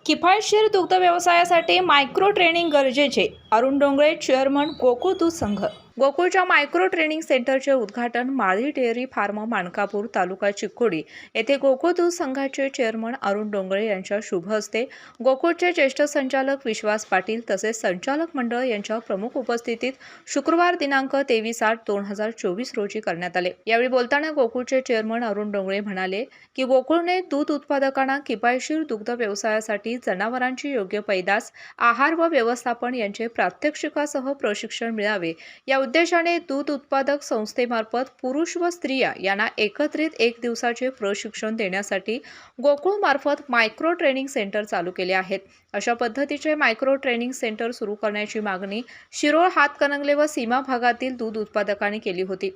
किफायतशीर दुग्ध व्यवसायासाठी मायक्रो ट्रेनिंग गरजेचे. अरुण डोंगळे, चेअरमन, गोकुळ दूध संघ. गोकुळच्या मायक्रो ट्रेनिंग सेंटरचे उद्घाटन माळी डेअरी फार्म, मानकापूर, तालुका चिक्कोडी येथे गोकुळ दूध संघाचे चेअरमन अरुण डोंगळे यांच्या शुभ हस्ते, गोकुळचे ज्येष्ठ संचालक विश्वास पाटील तसेच संचालक मंडळ यांच्या प्रमुख उपस्थितीत शुक्रवार दिनांक 23/8/2024 रोजी करण्यात आले. यावेळी बोलताना गोकुळचे चेअरमन अरुण डोंगळे म्हणाले की गोकुळने दूध उत्पादकांना किफायतशीर दुग्ध व्यवसायासाठी जनावरांची योग्य पैदास, आहार व व्यवस्थापन यांचे प्रात्यक्षिकासह प्रशिक्षण मिळावे या उद्देशाने दूध उत्पादक संस्थेमार्फत पुरुष व स्त्रिया यांना एकत्रित 1 दिवसाचे प्रशिक्षण देण्यासाठी गोकुळ मार्फत मायक्रो ट्रेनिंग सेंटर चालू केले आहेत. अशा पद्धतीचे मायक्रो ट्रेनिंग सेंटर सुरू करण्याची मागणी शिरोळ, हातकणंगले व सीमा भागातील दूध उत्पादकांनी केली होती.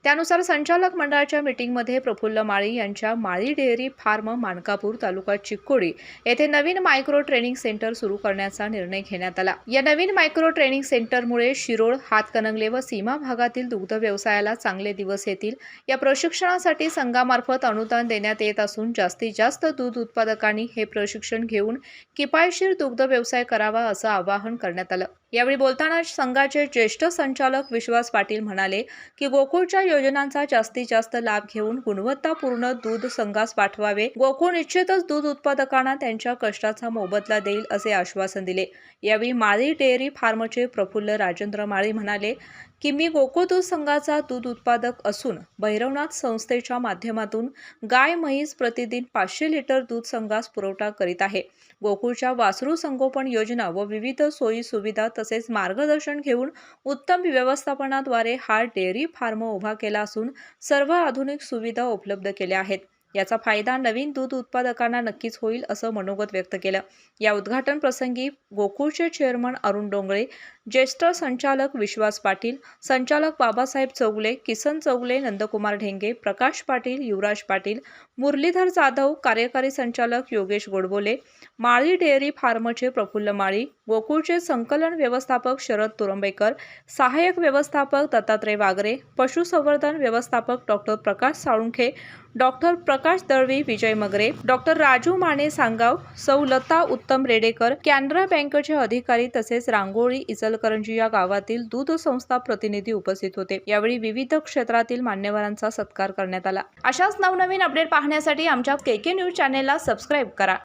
त्यानुसार संचालक मंडळाच्या मीटिंगमध्ये प्रफुल्ल माळी यांच्या माळी डेअरी फार्म, मानकापूर, तालुका चिक्कोडी येथे नवीन मायक्रो ट्रेनिंग सेंटर सुरू करण्याचा निर्णय घेण्यात आला. या नवीन मायक्रो ट्रेनिंग सेंटरमुळे शिरोळ, हातकणंगले व सीमा भागातील दुग्ध व्यवसायाला चांगले दिवस येतील. या प्रशिक्षणासाठी संघामार्फत अनुदान देण्यात येत असून जास्तीत जास्त दूध उत्पादकांनी हे प्रशिक्षण घेऊन किफायतशीर दुग्ध व्यवसाय करावा असं आवाहन करण्यात आलं. यावेळी बोलताना संघाचे ज्येष्ठ संचालक विश्वास पाटील म्हणाले की गोकुळच्या योजनांचा जास्तीत जास्त लाभ घेऊन गुणवत्तापूर्ण दूध संघास पाठवावे. गोकुळ निश्चितच दूध उत्पादकांना त्यांच्या कष्टाचा मोबदला देईल असे आश्वासन दिले. यावेळी माळी डेअरी फार्मचे प्रफुल्ल राजेंद्र माळी म्हणाले की मी गोकुळ दूध संघाचा दूध उत्पादक असून भैरवनाथ संस्थेच्या माध्यमातून गाय, म्हैस प्रतिदिन 500 लिटर दूध संघास पुरवठा करीत आहे. गोकुळच्या वासरू संगोपन योजना व विविध सोयी सुविधा तसेच मार्गदर्शन घेऊन उत्तम व्यवस्थापनाद्वारे हा डेअरी फार्म उभा केला असून सर्व आधुनिक सुविधा उपलब्ध केल्या आहेत. याचा फायदा नवीन दूध उत्पादकांना नक्कीच होईल असं मनोगत व्यक्त केलं. या उद्घाटन प्रसंगी गोकुळचे चेअरमन अरुण डोंगळे, ज्येष्ठ संचालक विश्वास पाटील, संचालक बाबासाहेब चौगले, किसन चौगले, नंदकुमार ढेंगे, प्रकाश पाटील, युवराज पाटील, मुरलीधर जाधव, कार्यकारी संचालक योगेश गोडबोले, माळी डेअरी फार्मचे प्रफुल्ल माळी, गोकुळचे संकलन व्यवस्थापक शरद तुरंबेकर, सहाय्यक व्यवस्थापक दत्तात्रय वागरे, पशुसंवर्धन व्यवस्थापक डॉक्टर प्रकाश साळुंखे, डॉक्टर प्रकाश दळवी, विजय मगरे, डॉक्टर राजू माने सांगाव, सौ लता उत्तम रेडेकर, कॅनरा बँकेचे अधिकारी तसेच रांगोळी, इचलकरंजी या गावातील दूध संस्था प्रतिनिधी उपस्थित होते. यावेळी विविध क्षेत्रातील मान्यवरांचा सत्कार करण्यात आला. अशाच नवनवीन अपडेट पाहण्यासाठी आमच्या KK न्यूज चॅनेलला सबस्क्राईब करा.